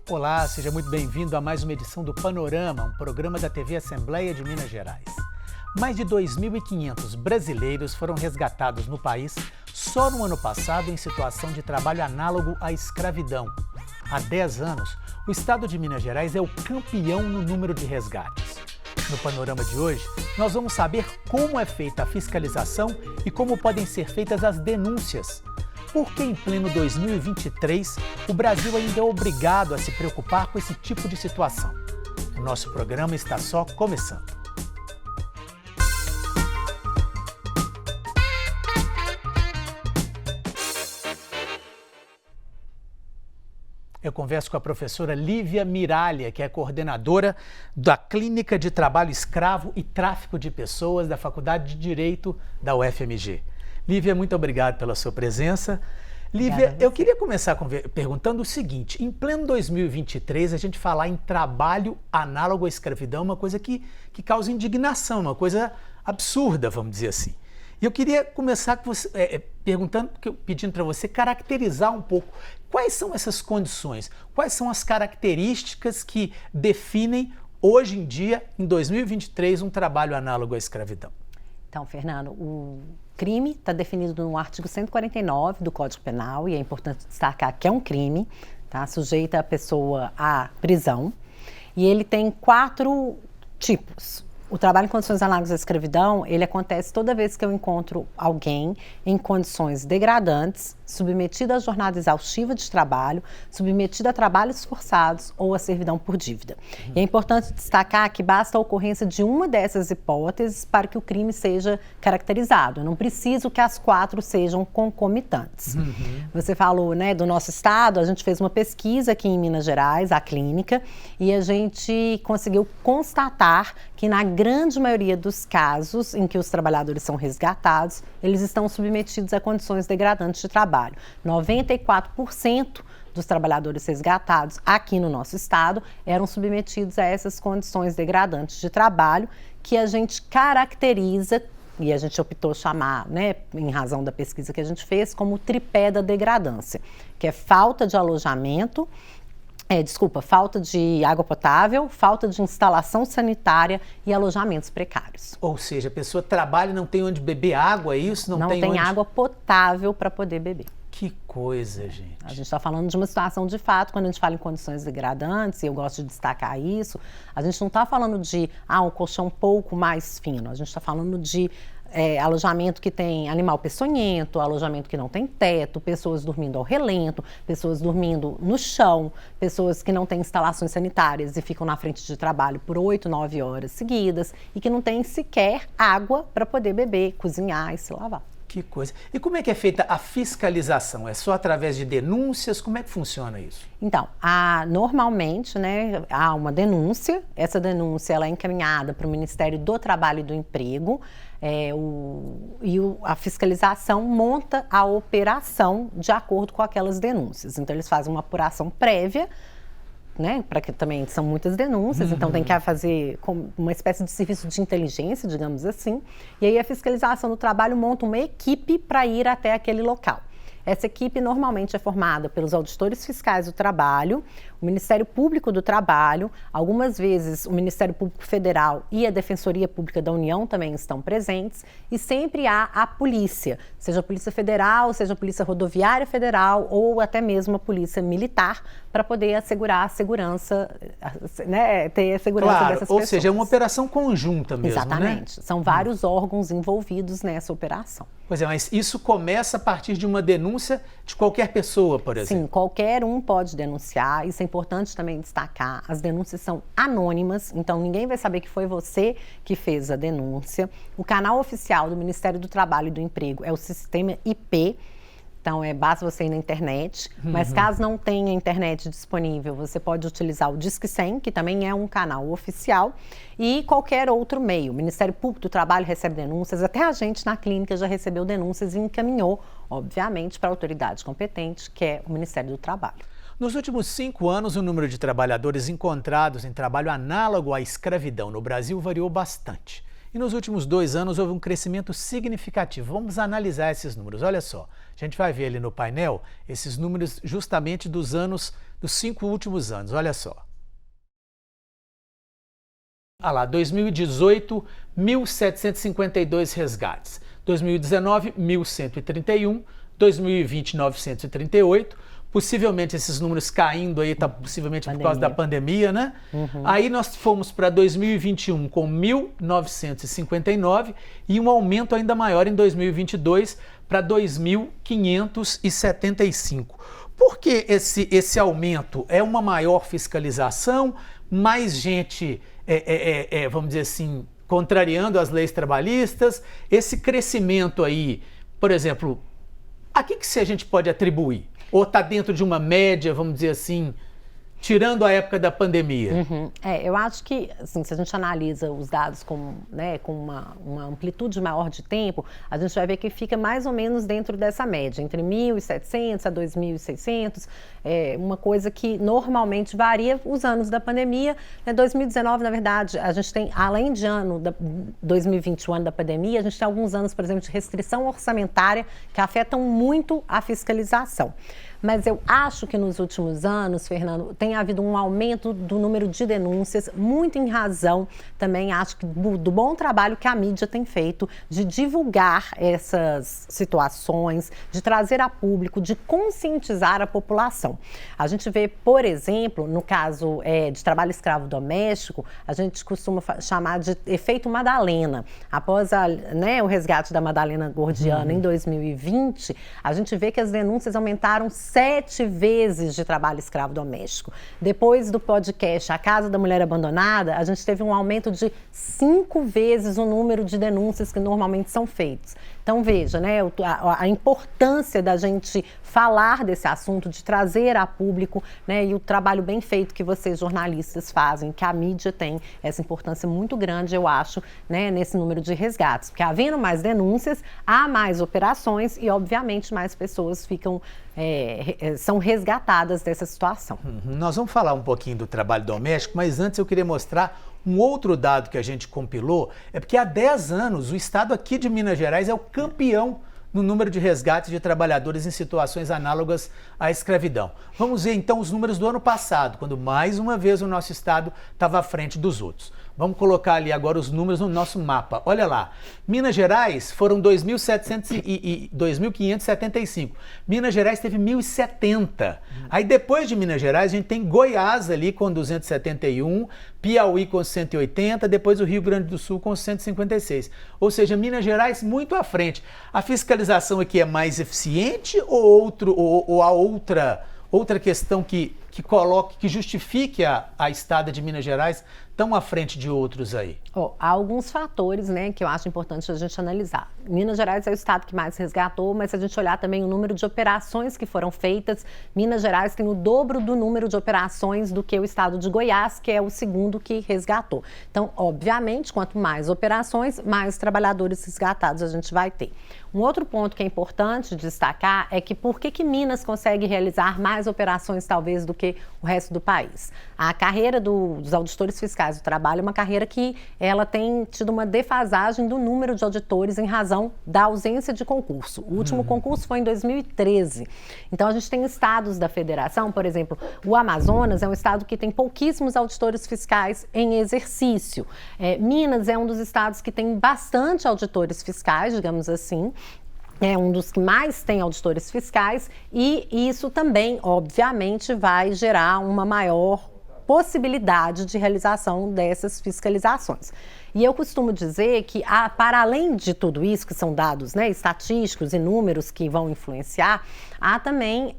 Olá, seja muito bem-vindo a mais uma edição do Panorama, um programa da TV Assembleia de Minas Gerais. Mais de 2.500 brasileiros foram resgatados no país só no ano passado em situação de trabalho análogo à escravidão. Há 10 anos, o estado de Minas Gerais é o campeão no número de resgates. No Panorama de hoje, nós vamos saber como é feita a fiscalização e como podem ser feitas as denúncias. Por que em pleno 2023 o Brasil ainda é obrigado a se preocupar com esse tipo de situação? O nosso programa está só começando. Eu converso com a professora Lívia Miralha, que é coordenadora da Clínica de Trabalho Escravo e Tráfico de Pessoas da Faculdade de Direito da UFMG. Lívia, muito obrigado pela sua presença. Lívia, eu queria começar perguntando o seguinte: em pleno 2023, a gente falar em trabalho análogo à escravidão é uma coisa que causa indignação, uma coisa absurda, vamos dizer assim. E eu queria começar com você, pedindo para você caracterizar um pouco quais são essas condições, quais são as características que definem hoje em dia, em 2023, um trabalho análogo à escravidão. Então, Fernando, o crime está definido no artigo 149 do Código Penal e é importante destacar que é um crime, tá? Sujeita a pessoa à prisão, e ele tem 4 tipos. O trabalho em condições análogas à escravidão, ele acontece toda vez que eu encontro alguém em condições degradantes, submetido a jornada exaustiva de trabalho, submetido a trabalhos forçados ou a servidão por dívida. E é importante destacar que basta a ocorrência de uma dessas hipóteses para que o crime seja caracterizado. Eu não preciso que as 4 sejam concomitantes. Você falou, né, do nosso estado, a gente fez uma pesquisa aqui em Minas Gerais, a clínica, e a gente conseguiu constatar que na grande maioria dos casos em que os trabalhadores são resgatados, eles estão submetidos a condições degradantes de trabalho. 94% dos trabalhadores resgatados aqui no nosso estado eram submetidos a essas condições degradantes de trabalho que a gente caracteriza, e a gente optou chamar, né, em razão da pesquisa que a gente fez, como o tripé da degradância, que é falta de alojamento, falta de água potável, falta de instalação sanitária e alojamentos precários. Ou seja, a pessoa trabalha e não tem onde beber água, é isso? Não tem água potável para poder beber. Que coisa, gente. A gente está falando de uma situação de fato, quando a gente fala em condições degradantes, e eu gosto de destacar isso, a gente não está falando de um colchão um pouco mais fino, a gente está falando de alojamento que tem animal peçonhento, alojamento que não tem teto, pessoas dormindo ao relento, pessoas dormindo no chão, pessoas que não têm instalações sanitárias e ficam na frente de trabalho por 8, 9 horas seguidas e que não têm sequer água para poder beber, cozinhar e se lavar. Que coisa. E como é que é feita a fiscalização? É só através de denúncias? Como é que funciona isso? Então, normalmente, né, há uma denúncia. Essa denúncia ela é encaminhada para o Ministério do Trabalho e do Emprego. A fiscalização monta a operação de acordo com aquelas denúncias. Então, eles fazem uma apuração prévia, né, para que também são muitas denúncias, então tem que fazer uma espécie de serviço de inteligência, digamos assim, e aí a fiscalização do trabalho monta uma equipe para ir até aquele local. Essa equipe normalmente é formada pelos auditores fiscais do trabalho, o Ministério Público do Trabalho, algumas vezes o Ministério Público Federal e a Defensoria Pública da União também estão presentes, e sempre há a polícia, seja a Polícia Federal, seja a Polícia Rodoviária Federal ou até mesmo a Polícia Militar, para poder assegurar a segurança, né, ter a segurança dessas pessoas. Ou seja, é uma operação conjunta mesmo, Exatamente. Né? São vários órgãos envolvidos nessa operação. Pois é, mas isso começa a partir de uma denúncia de qualquer pessoa, por exemplo? Sim, qualquer um pode denunciar. Isso é importante também destacar. As denúncias são anônimas, então ninguém vai saber que foi você que fez a denúncia. O canal oficial do Ministério do Trabalho e do Emprego é o sistema IP. Então, basta você ir na internet, mas caso não tenha internet disponível, você pode utilizar o Disque 100, que também é um canal oficial, e qualquer outro meio. O Ministério Público do Trabalho recebe denúncias, até a gente na clínica já recebeu denúncias e encaminhou, obviamente, para a autoridade competente, que é o Ministério do Trabalho. Nos últimos 5 anos, o número de trabalhadores encontrados em trabalho análogo à escravidão no Brasil variou bastante. E nos últimos 2 anos houve um crescimento significativo. Vamos analisar esses números. Olha só, a gente vai ver ali no painel esses números justamente dos anos dos 5 últimos anos. Olha só. Olha lá, 2018, 1.752 resgates. 2019, 1.131. 2020, 938. Possivelmente esses números caindo aí, tá possivelmente por causa da pandemia, né? Aí nós fomos para 2021 com 1.959 e um aumento ainda maior em 2022 para 2.575. Por que esse aumento? É uma maior fiscalização, mais gente, vamos dizer assim, contrariando as leis trabalhistas? Esse crescimento aí, por exemplo, a que a gente pode atribuir? Ou está dentro de uma média, vamos dizer assim, tirando a época da pandemia? Eu acho que, assim, se a gente analisa os dados com uma amplitude maior de tempo, a gente vai ver que fica mais ou menos dentro dessa média, entre 1.700 a 2.600, uma coisa que normalmente varia os anos da pandemia. 2019, na verdade, a gente tem, além de 2020, o ano da pandemia, a gente tem alguns anos, por exemplo, de restrição orçamentária que afetam muito a fiscalização. Mas eu acho que nos últimos anos, Fernando, tem havido um aumento do número de denúncias, muito em razão também, acho que do bom trabalho que a mídia tem feito de divulgar essas situações, de trazer a público, de conscientizar a população. A gente vê, por exemplo, no caso de trabalho escravo doméstico, a gente costuma chamar de efeito Madalena. Após o resgate da Madalena Gordiana em 2020, a gente vê que as denúncias aumentaram 7 vezes de trabalho escravo doméstico. Depois do podcast A Casa da Mulher Abandonada, a gente teve um aumento de 5 vezes o número de denúncias que normalmente são feitas. Então, veja, a importância da gente falar desse assunto, de trazer a público, e o trabalho bem feito que vocês, jornalistas, fazem, que a mídia tem essa importância muito grande, eu acho, nesse número de resgates. Porque havendo mais denúncias, há mais operações e, obviamente, mais pessoas são resgatadas dessa situação. Nós vamos falar um pouquinho do trabalho doméstico, mas antes eu queria mostrar um outro dado que a gente compilou, porque há 10 anos o estado aqui de Minas Gerais é o campeão no número de resgates de trabalhadores em situações análogas à escravidão. Vamos ver então os números do ano passado, quando mais uma vez o nosso estado estava à frente dos outros. Vamos colocar ali agora os números no nosso mapa. Olha lá, Minas Gerais foram 2.575. Minas Gerais teve 1.070. Aí depois de Minas Gerais a gente tem Goiás ali com 271, Piauí com 180, depois o Rio Grande do Sul com 156. Ou seja, Minas Gerais muito à frente. A fiscalização aqui é mais eficiente ou há outra questão que justifique a estada de Minas Gerais tão à frente de outros aí? Há alguns fatores, que eu acho importante a gente analisar. Minas Gerais é o estado que mais resgatou, mas se a gente olhar também o número de operações que foram feitas, Minas Gerais tem o dobro do número de operações do que o estado de Goiás, que é o segundo que resgatou. Então, obviamente, quanto mais operações, mais trabalhadores resgatados a gente vai ter. Um outro ponto que é importante destacar é que por que Minas consegue realizar mais operações, talvez, do que o resto do país? A carreira dos auditores fiscais do trabalho é uma carreira que ela tem tido uma defasagem do número de auditores em razão da ausência de concurso. O último concurso foi em 2013. Então, a gente tem estados da federação, por exemplo, o Amazonas é um estado que tem pouquíssimos auditores fiscais em exercício. Minas é um dos estados que tem bastante auditores fiscais, digamos assim. É um dos que mais tem auditores fiscais e isso também, obviamente, vai gerar uma maior possibilidade de realização dessas fiscalizações. E eu costumo dizer que, para além de tudo isso, que são dados estatísticos e números que vão influenciar, há também,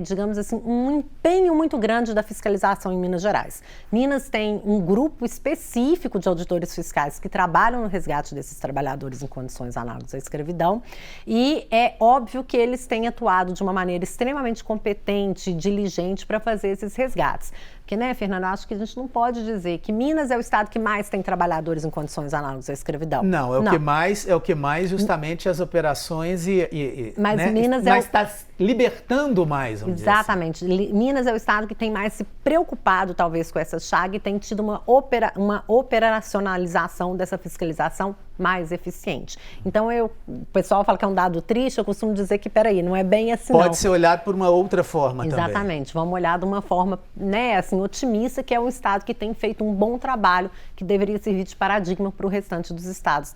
digamos assim, um empenho muito grande da fiscalização em Minas Gerais. Minas tem um grupo específico de auditores fiscais que trabalham no resgate desses trabalhadores em condições análogas à escravidão e é óbvio que eles têm atuado de uma maneira extremamente competente e diligente para fazer esses resgates. Porque, Fernando, acho que a gente não pode dizer que Minas é o estado que mais tem trabalhadores em condições análogas à escravidão. Não, é o que mais justamente as operações mas Minas está libertando mais, vamos dizer assim. Exatamente. Minas é o estado que tem mais se preocupado, talvez, com essa chaga e tem tido uma operacionalização dessa fiscalização mais eficiente. Então, o pessoal fala que é um dado triste, eu costumo dizer que, peraí, não é bem assim não. Pode ser olhado por uma outra forma também. Exatamente, vamos olhar de uma forma, né, assim, otimista, que é um estado que tem feito um bom trabalho, que deveria servir de paradigma para o restante dos estados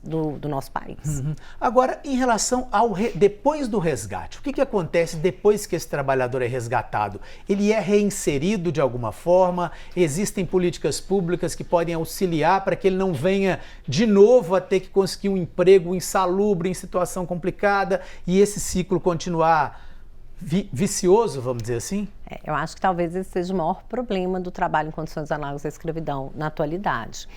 do nosso país. Agora, em relação ao depois do resgate, o que acontece depois que esse trabalhador é resgatado? Ele é reinserido de alguma forma? Existem políticas públicas que podem auxiliar para que ele não venha de novo a ter que conseguir um emprego insalubre, em situação complicada, e esse ciclo continuar vicioso, vamos dizer assim? Eu acho que talvez esse seja o maior problema do trabalho em condições análogas à escravidão na atualidade.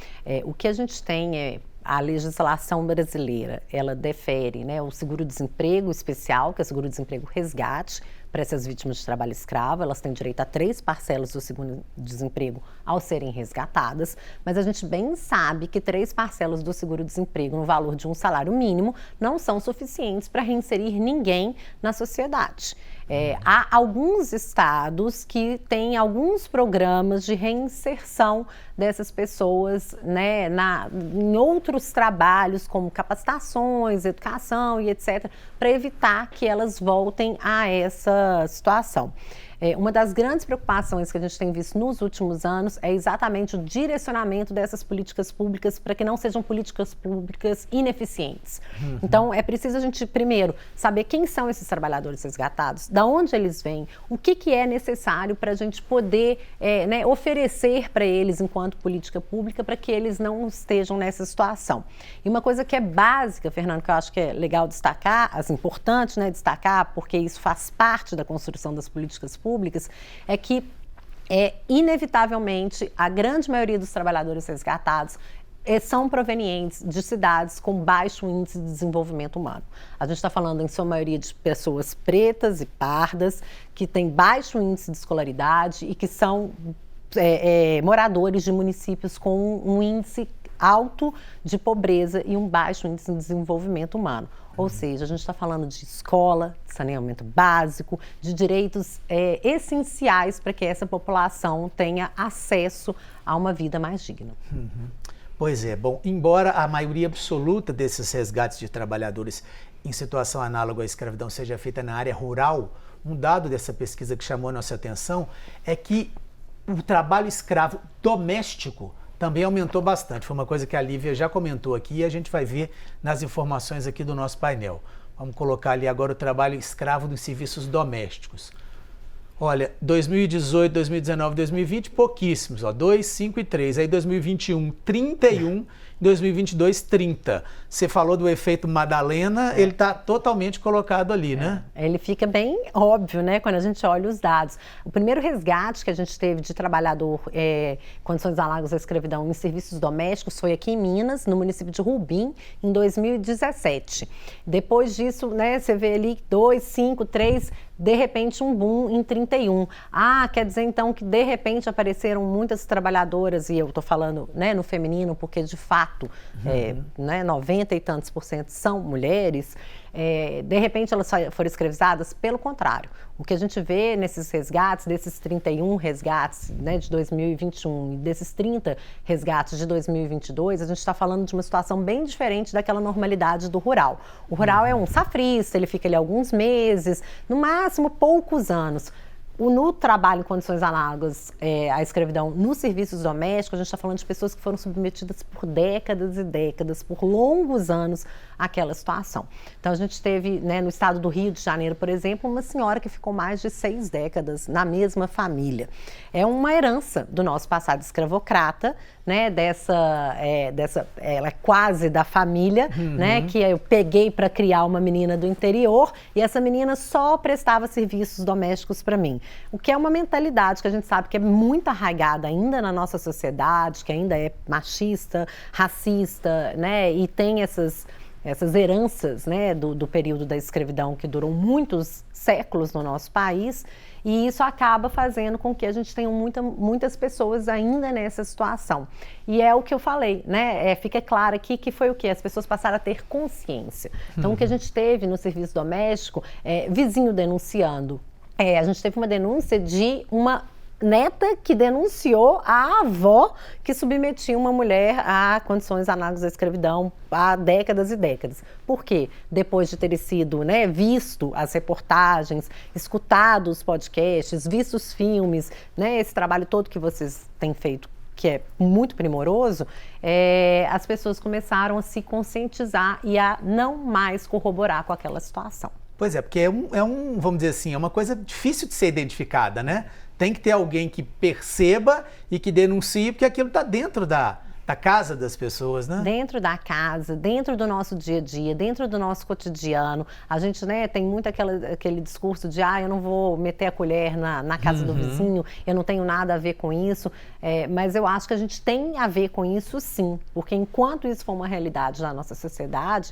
O que a gente tem é a legislação brasileira, ela defere, né, o seguro-desemprego especial, que é o seguro-desemprego resgate, para essas vítimas de trabalho escravo. Elas têm direito a 3 parcelas do seguro-desemprego ao serem resgatadas, mas a gente bem sabe que 3 parcelas do seguro-desemprego no valor de um salário mínimo não são suficientes para reinserir ninguém na sociedade. Há alguns estados que têm alguns programas de reinserção dessas pessoas, né, em outros trabalhos, como capacitações, educação e etc., para evitar que elas voltem a essa situação. Uma das grandes preocupações que a gente tem visto nos últimos anos é exatamente o direcionamento dessas políticas públicas para que não sejam políticas públicas ineficientes. Então, é preciso a gente, primeiro, saber quem são esses trabalhadores resgatados, de onde eles vêm, o que é necessário para a gente poder né, oferecer para eles enquanto política pública para que eles não estejam nessa situação. E uma coisa que é básica, Fernando, que eu acho que é legal destacar, assim, importante, né, destacar, porque isso faz parte da construção das políticas públicas, é que, inevitavelmente, a grande maioria dos trabalhadores resgatados são provenientes de cidades com baixo índice de desenvolvimento humano. A gente está falando, em sua maioria, de pessoas pretas e pardas, que têm baixo índice de escolaridade e que são moradores de municípios com um índice alto de pobreza e um baixo índice de desenvolvimento humano. Ou seja, a gente está falando de escola, de saneamento básico, de direitos essenciais para que essa população tenha acesso a uma vida mais digna. Pois é, bom, embora a maioria absoluta desses resgates de trabalhadores em situação análoga à escravidão seja feita na área rural, um dado dessa pesquisa que chamou a nossa atenção é que o trabalho escravo doméstico também aumentou bastante. Foi uma coisa que a Lívia já comentou aqui e a gente vai ver nas informações aqui do nosso painel. Vamos colocar ali agora o trabalho escravo dos serviços domésticos. Olha, 2018, 2019, 2020, pouquíssimos, 2, 5 e 3. Aí 2021, 31, 2022, 30. Você falou do efeito Madalena, ele está totalmente colocado ali, né? Ele fica bem óbvio, né, quando a gente olha os dados. O primeiro resgate que a gente teve de trabalhador condições análogas à escravidão em serviços domésticos foi aqui em Minas, no município de Rubim, em 2017. Depois disso, né, você vê ali 2, 5, 3... de repente um boom em 31. Quer dizer então que de repente apareceram muitas trabalhadoras, e eu estou falando, né, no feminino, porque de fato, né, 90 e tantos % são mulheres, de repente elas foram escravizadas. Pelo contrário, o que a gente vê nesses resgates, desses 31 resgates, né, de 2021 e desses 30 resgates de 2022, a gente está falando de uma situação bem diferente daquela normalidade do rural. O rural é um safrista, ele fica ali alguns meses, no máximo poucos anos. No trabalho em condições análogas à escravidão nos serviços domésticos, a gente está falando de pessoas que foram submetidas por décadas e décadas, por longos anos, àquela situação. Então, a gente teve, né, no estado do Rio de Janeiro, por exemplo, uma senhora que ficou mais de 6 décadas na mesma família. É uma herança do nosso passado escravocrata, né, ela é quase da família, né, que eu peguei para criar uma menina do interior e essa menina só prestava serviços domésticos para mim. O que é uma mentalidade que a gente sabe que é muito arraigada ainda na nossa sociedade, que ainda é machista, racista, né, e tem essas heranças, né, do período da escravidão que durou muitos séculos no nosso país, e isso acaba fazendo com que a gente tenha muitas pessoas ainda nessa situação. E é o que eu falei, né? Fica claro aqui que foi o quê? As pessoas passaram a ter consciência. Então, o que a gente teve no serviço doméstico, vizinho denunciando. A gente teve uma denúncia de uma neta que denunciou a avó que submetia uma mulher a condições análogas à escravidão há décadas e décadas. Por quê? Depois de ter sido, né, visto as reportagens, escutado os podcasts, visto os filmes, né, esse trabalho todo que vocês têm feito, que é muito primoroso, as pessoas começaram a se conscientizar e a não mais corroborar com aquela situação. Pois é, porque vamos dizer assim, é uma coisa difícil de ser identificada, né? Tem que ter alguém que perceba e que denuncie, porque aquilo está dentro da casa das pessoas, né? Dentro da casa, dentro do nosso dia a dia, dentro do nosso cotidiano. A gente, né, tem muito aquele discurso de eu não vou meter a colher na casa do vizinho, eu não tenho nada a ver com isso. Mas eu acho que a gente tem a ver com isso sim, porque enquanto isso for uma realidade na nossa sociedade,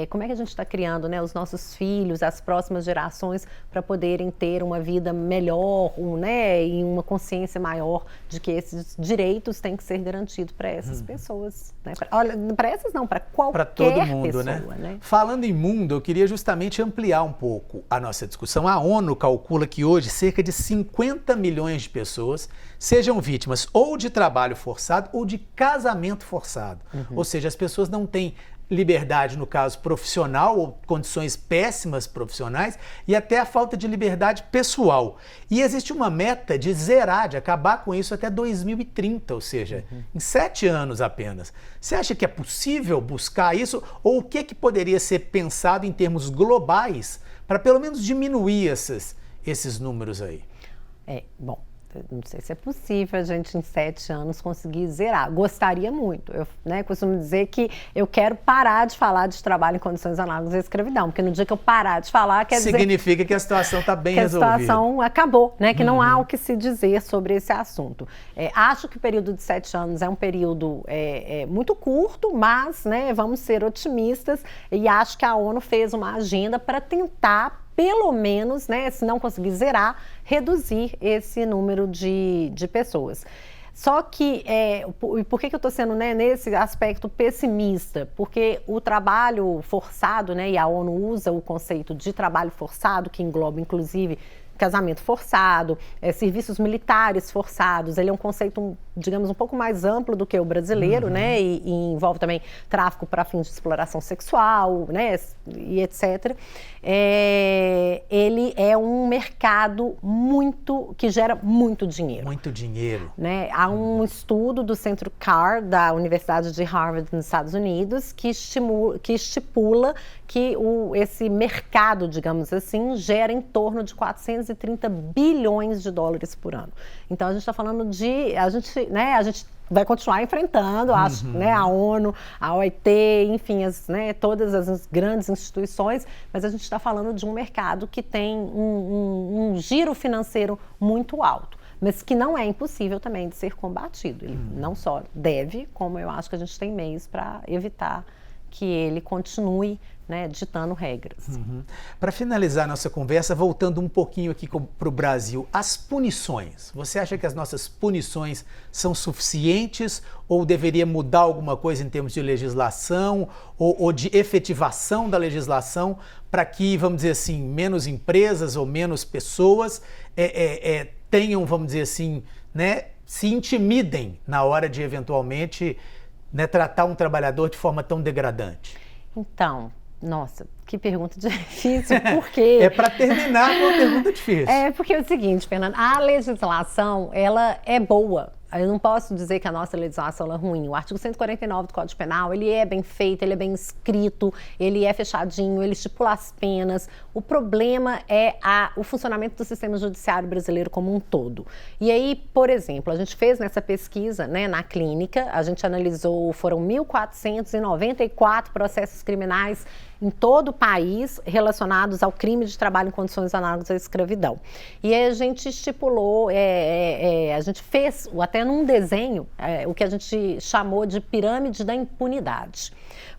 como é que a gente está criando, né, os nossos filhos, as próximas gerações, para poderem ter uma vida melhor, né, e uma consciência maior de que esses direitos têm que ser garantidos para essas pessoas, né? Olha, para essas não, para qualquer para todo mundo, pessoa, né? Falando em mundo, eu queria justamente ampliar um pouco a nossa discussão. A ONU calcula que hoje cerca de 50 milhões de pessoas sejam vítimas ou de trabalho forçado ou de casamento forçado. Ou seja, as pessoas não têm liberdade, no caso profissional, ou condições péssimas profissionais, e até a falta de liberdade pessoal. E existe uma meta de zerar, de acabar com isso até 2030, ou seja, em 7 anos apenas. Você acha que é possível buscar isso? Ou o que poderia ser pensado em termos globais para pelo menos diminuir esses números aí? Bom, não sei se é possível a gente em 7 anos conseguir zerar. Gostaria muito. Eu, né, costumo dizer que eu quero parar de falar de trabalho em condições análogas à escravidão, porque no dia que eu parar de falar, quer dizer... Significa que a situação está bem resolvida. Que a situação acabou, né? Que não há o que se dizer sobre esse assunto. Acho que o período de 7 anos é um período muito curto, mas, né, vamos ser otimistas, e acho que a ONU fez uma agenda para tentar, pelo menos, né, se não conseguir zerar, reduzir esse número de pessoas. Só que, por que eu estou sendo, né, nesse aspecto pessimista? Porque o trabalho forçado, né, e a ONU usa o conceito de trabalho forçado, que engloba, inclusive, casamento forçado, serviços militares forçados. Ele é um conceito, digamos, um pouco mais amplo do que o brasileiro, né? E envolve também tráfico para fins de exploração sexual, né? E etc. Ele é um mercado que gera muito dinheiro. Muito dinheiro. Né? Há um estudo do Centro Carr, da Universidade de Harvard, nos Estados Unidos, que estipula que esse mercado, digamos assim, gera em torno de 430 bilhões de dólares por ano. Então, a gente está falando a gente vai continuar enfrentando, acho, né, a ONU, a OIT, enfim, todas as grandes instituições, mas a gente está falando de um mercado que tem um giro financeiro muito alto, mas que não é impossível também de ser combatido. Ele não só deve, como eu acho que a gente tem meios para evitar que ele continue, né, ditando regras. Para finalizar a nossa conversa, voltando um pouquinho aqui para o Brasil, as punições. Você acha que as nossas punições são suficientes ou deveria mudar alguma coisa em termos de legislação ou de efetivação da legislação para que, vamos dizer assim, menos empresas ou menos pessoas tenham, vamos dizer assim, né, se intimidem na hora de eventualmente, né, tratar um trabalhador de forma tão degradante? Então, nossa, que pergunta difícil, por quê? É para terminar com uma pergunta difícil. Porque é o seguinte, Fernanda, a legislação, ela é boa. Eu não posso dizer que a nossa legislação é ruim. O artigo 149 do Código Penal, ele é bem feito, ele é bem escrito, ele é fechadinho, ele estipula as penas. O problema é o funcionamento do sistema judiciário brasileiro como um todo. E aí, por exemplo, a gente fez nessa pesquisa, né, na clínica, a gente analisou, foram 1.494 processos criminais em todo o país relacionados ao crime de trabalho em condições análogas à escravidão. E aí a gente estipulou, a gente fez, até num desenho, o que a gente chamou de pirâmide da impunidade.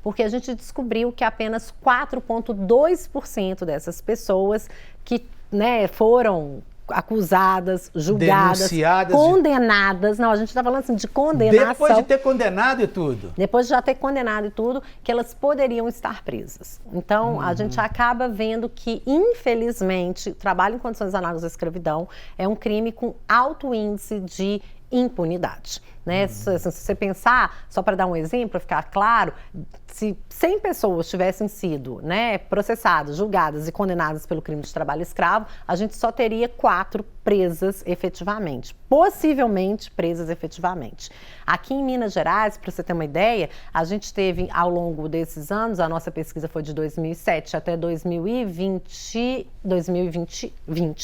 Porque a gente descobriu que apenas 4,2% dessas pessoas que, né, foram acusadas, julgadas, denunciadas, condenadas. Não, a gente está falando assim de condenação. Depois de ter condenado e tudo. Depois de já ter condenado e tudo, que elas poderiam estar presas. Então, a gente acaba vendo que, infelizmente, trabalho em condições análogas à escravidão é um crime com alto índice de impunidade. Né? Se você pensar, só para dar um exemplo, para ficar claro, se 100 pessoas tivessem sido, né, processadas, julgadas e condenadas pelo crime de trabalho escravo, a gente só teria 4 presas efetivamente, possivelmente presas efetivamente. Aqui em Minas Gerais, para você ter uma ideia, a gente teve ao longo desses anos, a nossa pesquisa foi de 2007 até 2020,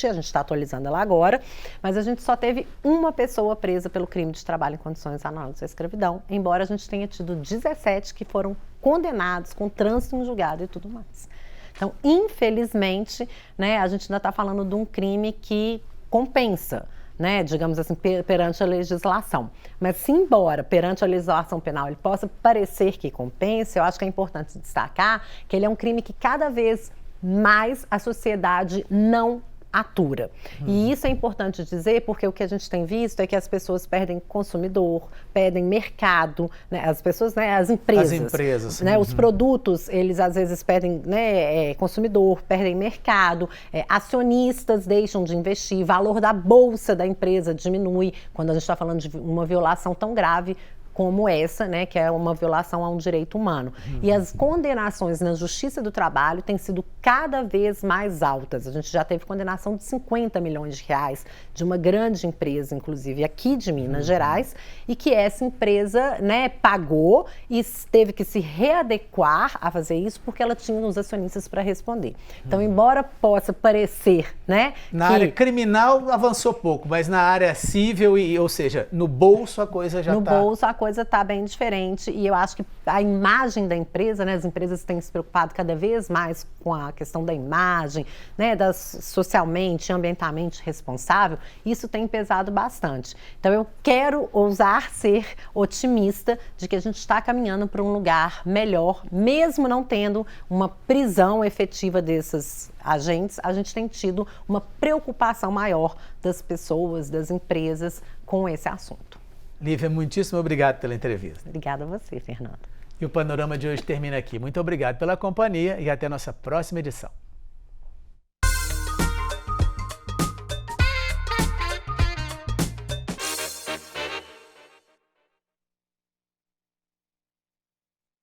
a gente está atualizando ela agora, mas a gente só teve uma pessoa presa pelo crime de trabalho em condições análogas à escravidão, embora a gente tenha tido 17 que foram condenados com trânsito em julgado e tudo mais. Então, infelizmente, né, a gente ainda está falando de um crime que compensa, né, digamos assim, perante a legislação. Mas se embora perante a legislação penal ele possa parecer que compensa, eu acho que é importante destacar que ele é um crime que cada vez mais a sociedade não atura. E isso é importante dizer porque o que a gente tem visto é que as pessoas perdem consumidor, perdem mercado, né? As pessoas, né? As empresas. Né? Os produtos, eles às vezes perdem, né, consumidor, perdem mercado, acionistas deixam de investir, valor da bolsa da empresa diminui quando a gente está falando de uma violação tão grave como essa, né, que é uma violação a um direito humano. E as condenações na Justiça do Trabalho têm sido cada vez mais altas. A gente já teve condenação de 50 milhões de reais de uma grande empresa, inclusive aqui de Minas Gerais, e que essa empresa, né, pagou e teve que se readequar a fazer isso porque ela tinha os acionistas para responder. Então, embora possa parecer, né, na área criminal avançou pouco, mas na área civil, ou seja, no bolso a coisa já está... No bolso a coisa está bem diferente e eu acho que a imagem da empresa, né, as empresas têm se preocupado cada vez mais com a questão da imagem, né, socialmente, ambientalmente responsável, isso tem pesado bastante. Então eu quero ousar ser otimista de que a gente está caminhando para um lugar melhor, mesmo não tendo uma prisão efetiva desses agentes, a gente tem tido uma preocupação maior das pessoas, das empresas com esse assunto. Lívia, muitíssimo obrigado pela entrevista. Obrigada a você, Fernando. E o Panorama de hoje termina aqui. Muito obrigado pela companhia e até a nossa próxima edição.